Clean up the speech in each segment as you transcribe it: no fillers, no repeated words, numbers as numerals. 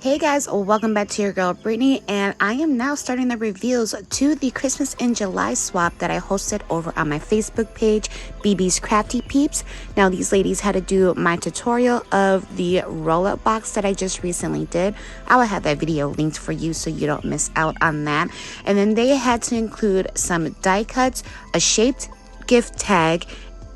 Hey guys, welcome back to your girl Brittany, and I am now starting the reveals to the Christmas in July swap that I hosted over on my Facebook page, BB's Crafty Peeps. Now these ladies had to do my tutorial of the roll-up box that I just recently did. I will have that video linked for you so you don't miss out on that. And then they had to include some die cuts, a shaped gift tag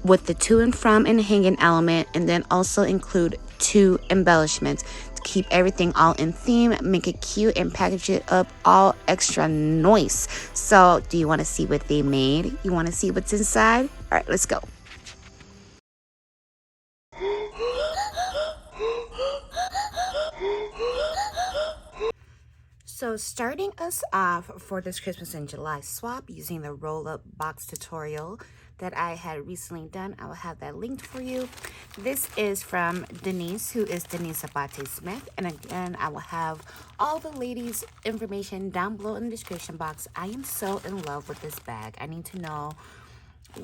with the to and from and hanging element, and then also include 2 embellishments. Keep everything all in theme, make it cute, and package it up all extra nice. So do you want to see what they made? You want to see what's inside? All right, let's go. So starting us off for this Christmas in July swap using the roll-up box tutorial that I had recently done. I will have that linked for you. This is from Denise, who is Denise Abate Smith. And again, I will have all the ladies' information down below in the description box. I am so in love with this bag. I need to know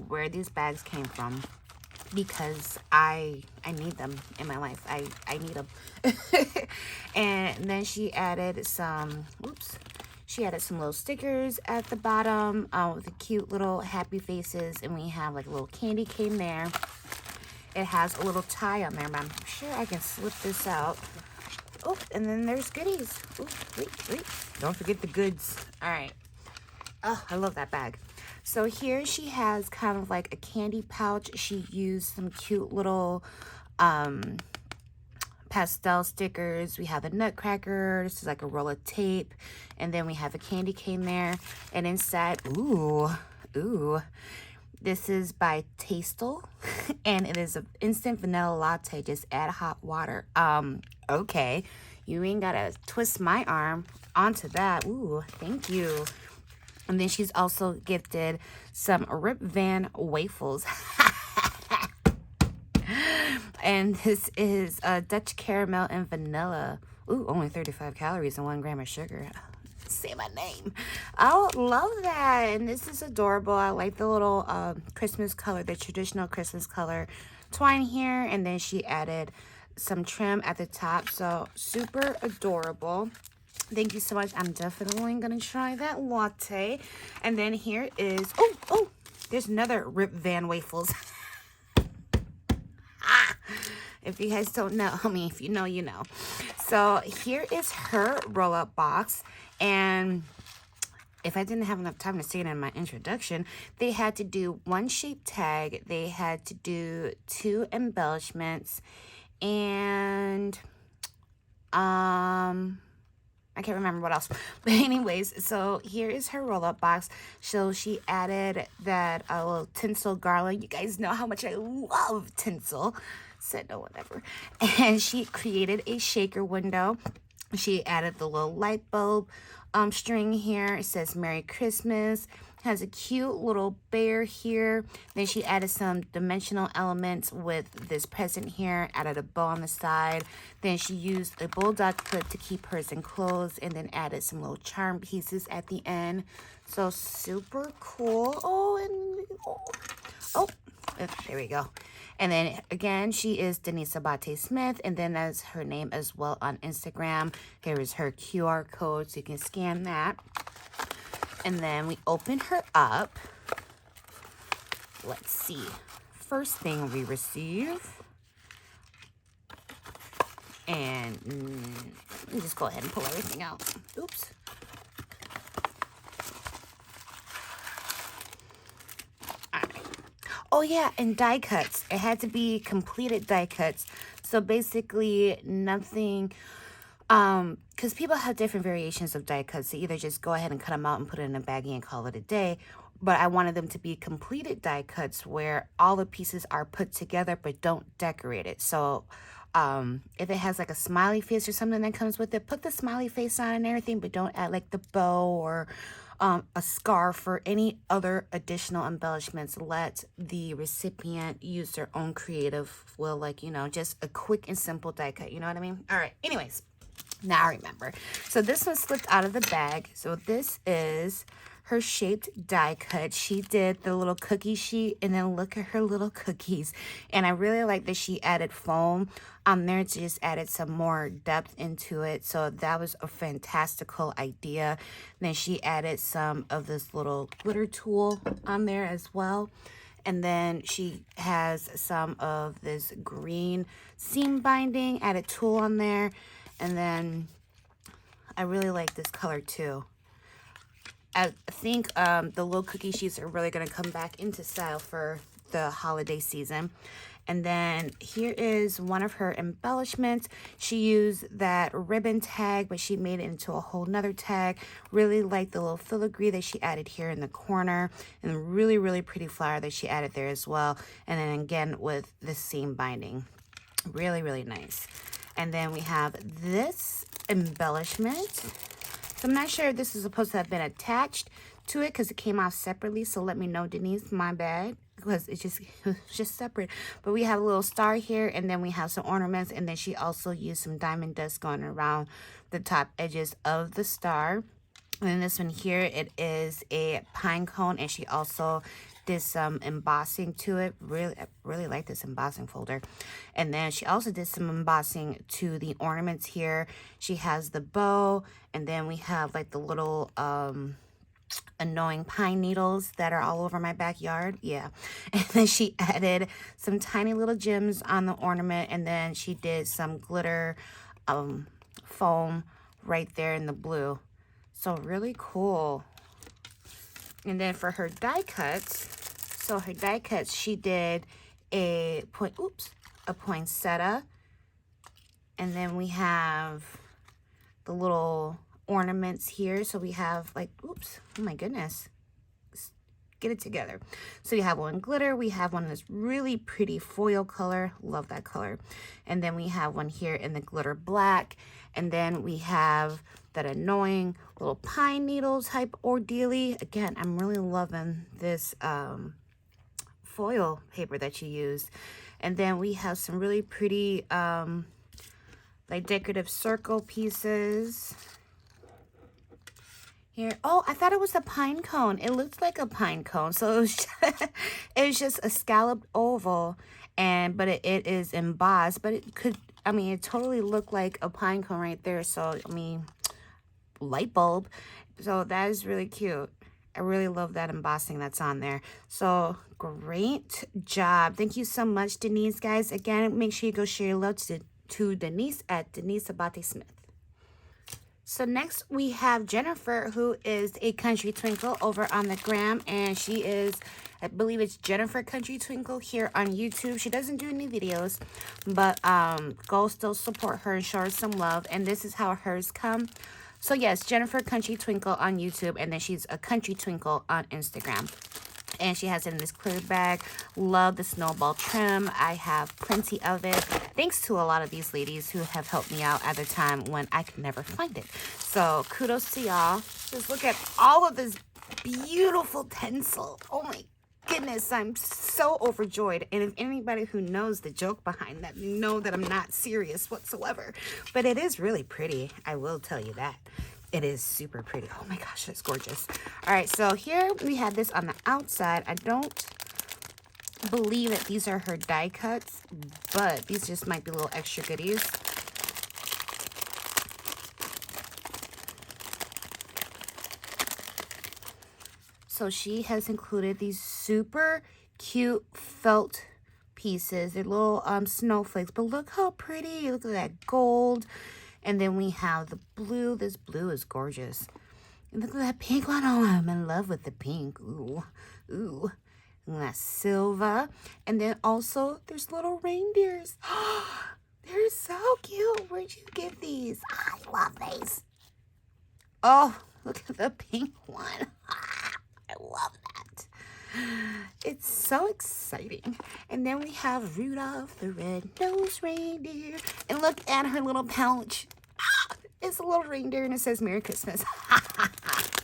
where these bags came from, because I need them in my life. I need them. And then she added some, she added some little stickers at the bottom with the cute little happy faces, and we have like a little candy cane there. It has a little tie on there, but I'm sure I can slip this out. Oh, and then there's goodies. Oh, wait. Don't forget the goods. All right. Oh, I love that bag. So here she has kind of like a candy pouch. She used some cute little pastel stickers. We have a nutcracker. This is like a roll of tape. And then we have a candy cane there. And inside, ooh. This is by Tastel. And it is an instant vanilla latte. Just add hot water. Okay. You ain't gotta twist my arm onto that. Ooh, thank you. And then she's also gifted some Rip Van waffles. And this is Dutch caramel and vanilla. Ooh, only 35 calories and 1 gram of sugar. Say my name. Oh, love that. And this is adorable. I like the little Christmas color, the traditional Christmas color twine here. And then she added some trim at the top. So super adorable. Thank you so much. I'm definitely going to try that latte. And then here is, oh, there's another Rip Van waffles. If you guys don't know, I mean, if you know, you know. So here is her roll-up box. And if I didn't have enough time to say it in my introduction, they had to do 1 shape tag. They had to do 2 embellishments. And, I can't remember what else. But anyways, so here is her roll-up box. So she added that little tinsel garland. You guys know how much I love tinsel. Said no one ever. And she created a shaker window. She added the little light bulb string here. It says Merry Christmas. Has a cute little bear here. Then she added some dimensional elements with this present here. Added a bow on the side. Then she used a bulldog clip to keep hers enclosed. And then added some little charm pieces at the end. So super cool. Oh, there we go. And then again, she is Denise Abate Smith, and then that's her name as well on Instagram. Here is her QR code, so you can scan that. And then we open her up. Let's see. First thing we receive. And let me just go ahead and pull everything out. Oops. Oh yeah, and die cuts. It had to be completed die cuts. So basically nothing, because people have different variations of die cuts. They either just go ahead and cut them out and put it in a baggie and call it a day. But I wanted them to be completed die cuts where all the pieces are put together but don't decorate it. So if it has like a smiley face or something that comes with it, put the smiley face on and everything, but don't add like the bow or a scarf or any other additional embellishments. Let the recipient use their own creative will, like, you know, just a quick and simple die cut. You know what I mean? All right. Anyways, Now I remember. So this one slipped out of the bag. So this is her shaped die cut. She did the little cookie sheet, and then look at her little cookies. And I really like that she added foam on there to just added some more depth into it. So that was a fantastical idea. And then she added some of this little glitter tool on there as well. And then she has some of this green seam binding, added tool on there. And then I really like this color too. I think the little cookie sheets are really going to come back into style for the holiday season. And then here is one of her embellishments. She used that ribbon tag, but she made it into a whole nother tag. Really like the little filigree that she added here in the corner, and really, really pretty flower that she added there as well. And then again with the seam binding. Really, really nice. And then we have this embellishment. So I'm not sure if this is supposed to have been attached to it because it came off separately. So let me know, Denise, my bad, because it was just separate. But we have a little star here, and then we have some ornaments, and then she also used some diamond dust going around the top edges of the star. And then this one here, it is a pine cone, and she also did some embossing to it. I really like this embossing folder. And then she also did some embossing to the ornaments here. She has the bow, and then we have like the little annoying pine needles that are all over my backyard. Yeah. And then she added some tiny little gems on the ornament, and then she did some glitter foam right there in the blue. So really cool. And then for her die cuts, she did a poinsettia. And then we have the little ornaments here. So we have like, oh my goodness. Get it together. So we have one glitter. We have one in this really pretty foil color. Love that color. And then we have one here in the glitter black. And then we have that annoying little pine needle type ordeal-y. Again, I'm really loving this foil paper that you used. And then we have some really pretty like decorative circle pieces here. Oh, I thought it was a pine cone. It looks like a pine cone. So it was just, it was just a scalloped oval, but it is embossed. But it could, I mean, it totally looked like a pine cone right there. So, I mean, light bulb. So that is really cute. I really love that embossing that's on there. So great job. Thank you so much, Denise, guys. Again, make sure you go share your love to Denise at Denise Abate Smith. So next we have Jennifer, who is a Country Twinkle over on the gram, and she is, I believe it's Jennifer Country Twinkle here on YouTube. She doesn't do any videos, but go still support her and show her some love. And this is how hers come. So yes, Jennifer Country Twinkle on YouTube, and then she's a Country Twinkle on Instagram. And she has it in this clear bag. Love the snowball trim. I have plenty of it. Thanks to a lot of these ladies who have helped me out at the time when I could never find it. So kudos to y'all. Just look at all of this beautiful tinsel. Oh my goodness, I'm so overjoyed. And if anybody who knows the joke behind that, know that I'm not serious whatsoever. But it is really pretty. I will tell you that. It is super pretty. Oh my gosh, it's gorgeous. All right, so here we have this on the outside. I don't believe that these are her die cuts, but these just might be little extra goodies. So she has included these super cute felt pieces. They're little snowflakes, but look how pretty. Look at that gold. And then we have the blue. This blue is gorgeous. And look at that pink one. Oh, I'm in love with the pink. Ooh, ooh. And that's silver. And then also, there's little reindeers. They're so cute. Where'd you get these? I love these. Oh, look at the pink one. I love that. It's so exciting. And then we have Rudolph the Red-Nosed Reindeer. And look at her little pouch. It's a little reindeer and it says Merry Christmas.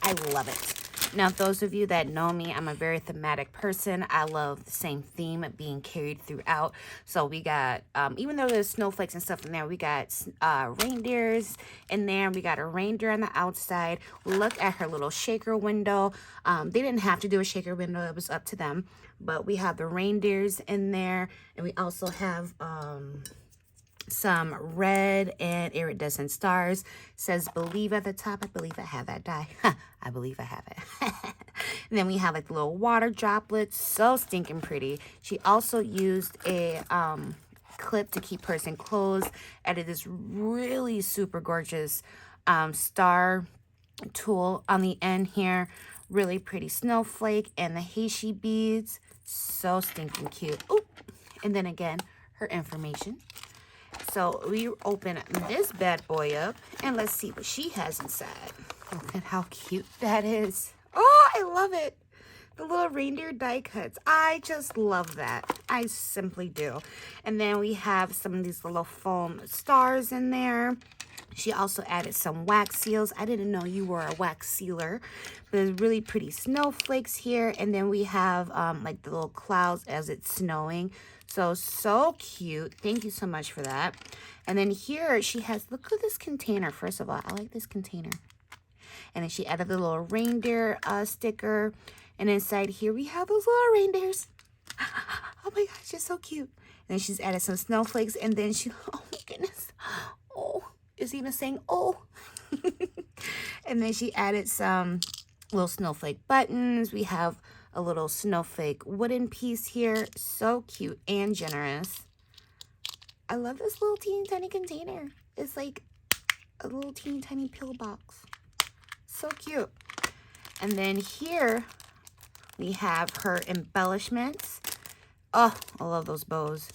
I love it. Now, those of you that know me, I'm a very thematic person. I love the same theme being carried throughout. So we got, even though there's snowflakes and stuff in there, we got reindeers in there. We got a reindeer on the outside. Look at her little shaker window. They didn't have to do a shaker window. It was up to them. But we have the reindeers in there. And we also have some red and iridescent stars. Says believe at the top. I believe I have that die. I believe I have it. And then we have like the little water droplets. So stinking pretty. She also used a clip to keep hers enclosed. Added this really super gorgeous star tool on the end here. Really pretty snowflake and the Heishi beads. So stinking cute. Oh, and then again, her information. So we open this bad boy up and let's see what she has inside. Look at how cute that is. Oh, I love it. The little reindeer die cuts. I just love that. I simply do. And then we have some of these little foam stars in there. She also added some wax seals. I didn't know you were a wax sealer. There's really pretty snowflakes here. And then we have like the little clouds as it's snowing. So cute. Thank you so much for that. And then here she has, look at this container. First of all, I like this container. And then she added the little reindeer sticker. And inside here we have those little reindeers. Oh my gosh, it's so cute. And then she's added some snowflakes. And then she, oh my goodness. Oh, it's even saying, oh. And then she added some little snowflake buttons. We have a little snowflake wooden piece here. So cute and generous. I love this little teeny tiny container. It's like a little teeny tiny pill box. So cute. And then here we have her embellishments. Oh, I love those bows.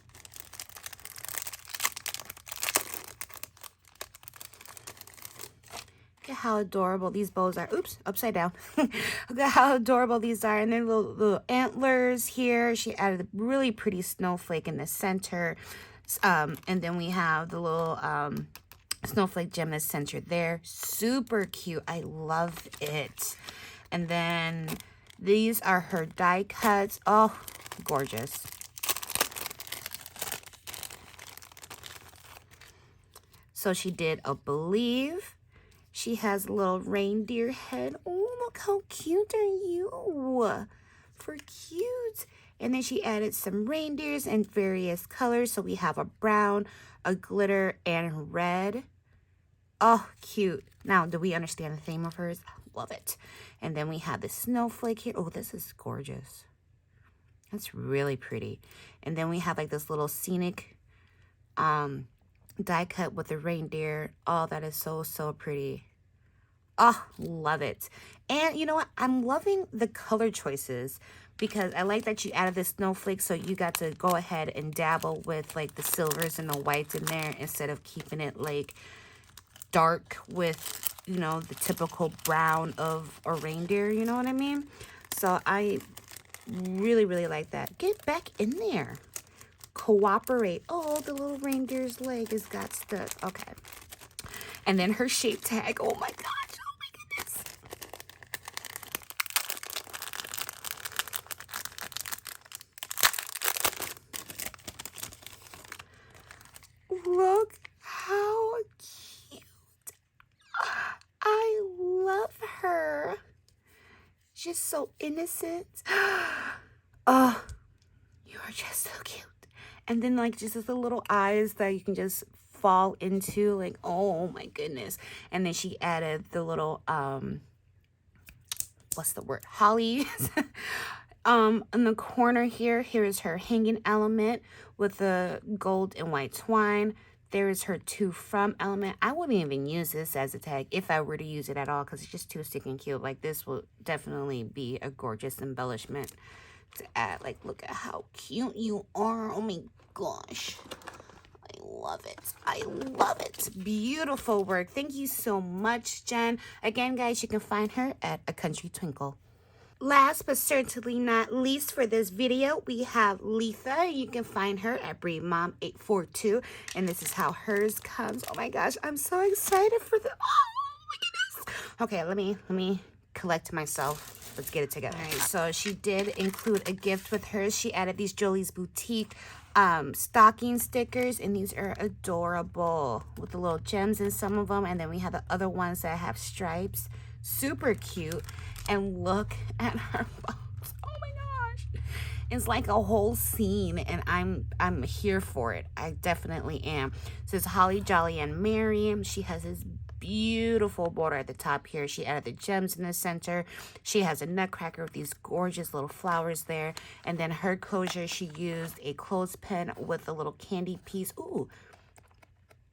Look at how adorable these bows are. Oops, upside down. Look at how adorable these are. And then little antlers here. She added a really pretty snowflake in the center. And then we have the little snowflake gem in the center there. Super cute. I love it. And then these are her die cuts. Oh, gorgeous. So she did a believe. She has a little reindeer head. Oh, look how cute are you? For cute. And then she added some reindeers in various colors. So we have a brown, a glitter, and red. Oh, cute. Now, do we understand the theme of hers? I love it. And then we have the snowflake here. Oh, this is gorgeous. That's really pretty. And then we have like this little scenic die cut with the reindeer. Oh, that is so pretty. Oh, love it. And you know what? I'm loving the color choices because I like that you added the snowflake, so you got to go ahead and dabble with like the silvers and the whites in there instead of keeping it like dark with, you know, the typical brown of a reindeer, you know what I mean? So I really like that. Get back in there. Cooperate. Oh, the little reindeer's leg has got stuck. Okay. And then her shape tag. Oh my gosh. Oh my goodness. Look how cute. I love her. She's so innocent. Oh, you are just so cute. And then like just the little eyes that you can just fall into, like, oh my goodness. And then she added the little what's the word, holly in the corner here. Here is her hanging element with the gold and white twine. There is her to from element. I wouldn't even use this as a tag if I were to use it at all because it's just too stinking cute. Like this will definitely be a gorgeous embellishment to add. Like, look at how cute you are. Oh my gosh. I love it. I love it. Beautiful work. Thank you so much, Jen. Again, guys, you can find her at A Country Twinkle. Last but certainly not least for this video, we have Letha. You can find her at BreedMom842, and this is how hers comes. Oh my gosh, I'm so excited for the. Oh my goodness. Okay, let me collect myself. let's get it together. All right, so she did include a gift with hers. She added these Jolie's Boutique stocking stickers, and these are adorable with the little gems in some of them. And then we have the other ones that have stripes. Super cute. And look at her box. Oh my gosh. It's like a whole scene, and I'm here for it. I definitely am. So it's Holly, Jolly, and Merry. She has this beautiful border at the top here. She added the gems in the center. She has a nutcracker with these gorgeous little flowers there. And then her closure, she used a clothespin with a little candy piece. Ooh,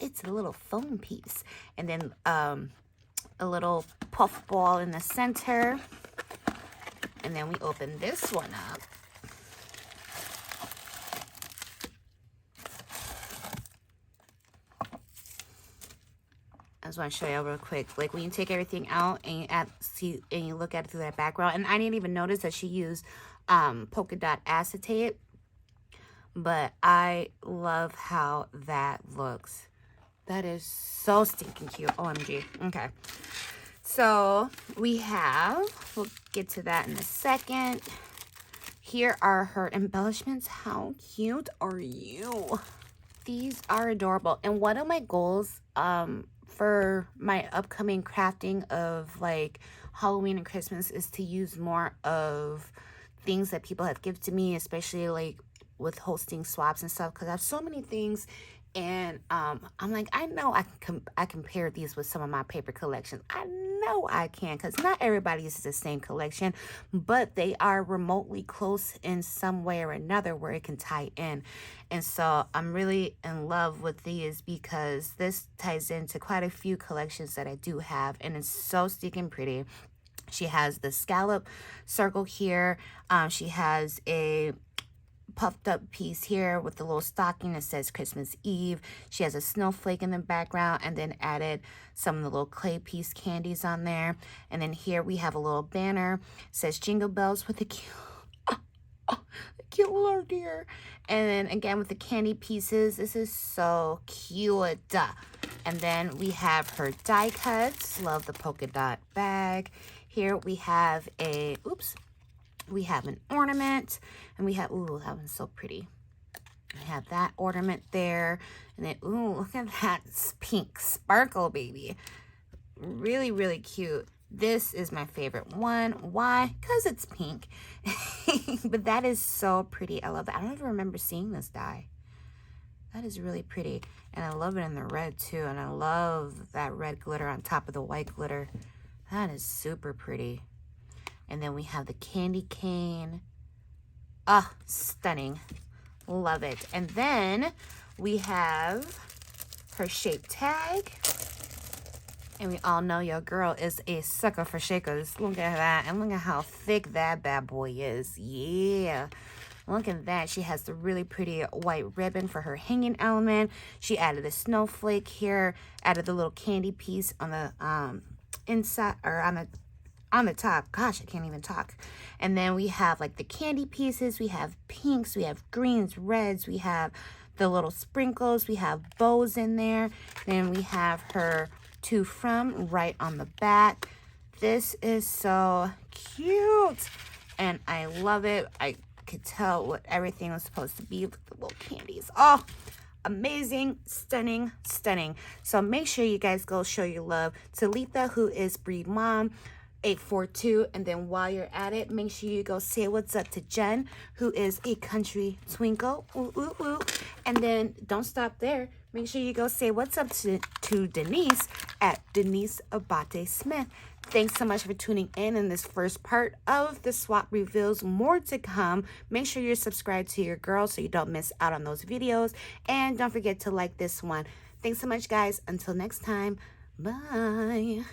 it's a little foam piece. And then a little puff ball in the center. And then we open this one up. I just want to show you real quick. Like when you take everything out and you look at it through that background, and I didn't even notice that she used polka dot acetate, but I love how that looks. That is so stinking cute. OMG. Okay. So we'll get to that in a second. Here are her embellishments. How cute are you? These are adorable. And one of my goals for my upcoming crafting of like Halloween and Christmas is to use more of things that people have gifted me, especially like with hosting swaps and stuff, because I have so many things. And I'm like, I know I can pair these with some of my paper collections. I know I can, because not everybody uses the same collection, but they are remotely close in some way or another where it can tie in. And so I'm really in love with these because this ties into quite a few collections that I do have, and it's so stinking pretty. She has the scallop circle here. She has a puffed up piece here with the little stocking that says Christmas Eve. She has a snowflake in the background, and then added some of the little clay piece candies on there. And then here we have a little banner. It says Jingle Bells with a cute little deer. And then again with the candy pieces. This is so cute. And then we have her die cuts. Love the polka dot bag. Here we have we have an ornament, and we have, ooh, that one's so pretty. We have that ornament there, and then, ooh, look at that pink sparkle, baby. Really, really cute. This is my favorite one. Why? Because it's pink. But that is so pretty. I love that. I don't even remember seeing this die. That is really pretty, and I love it in the red, too, and I love that red glitter on top of the white glitter. That is super pretty. And then we have the candy cane. Ah, stunning. Love it. And then we have her shape tag. And we all know your girl is a sucker for shakers. Look at that. And look at how thick that bad boy is. Yeah. Look at that. She has the really pretty white ribbon for her hanging element. She added a snowflake here. Added the little candy piece on the inside, or on the top. Gosh, I can't even talk. And then we have like the candy pieces. We have pinks, we have greens, reds, we have the little sprinkles, we have bows in there. Then we have her to from right on the back. This is so cute, and I love it. I could tell what everything was supposed to be with the little candies. Oh, amazing, stunning, stunning. So make sure you guys go show your love to Letha, who is Bree Mom 842. And then while you're at it, make sure you go say what's up to Jen, who is a country twinkle. Ooh, ooh, ooh. And then don't stop there. Make sure you go say what's up to Denise at Denise Abate Smith. Thanks so much for tuning in this first part of the swap reveals. More to come. Make sure you're subscribed to your girl so you don't miss out on those videos. And don't forget to like this one. Thanks so much, guys. Until next time. Bye.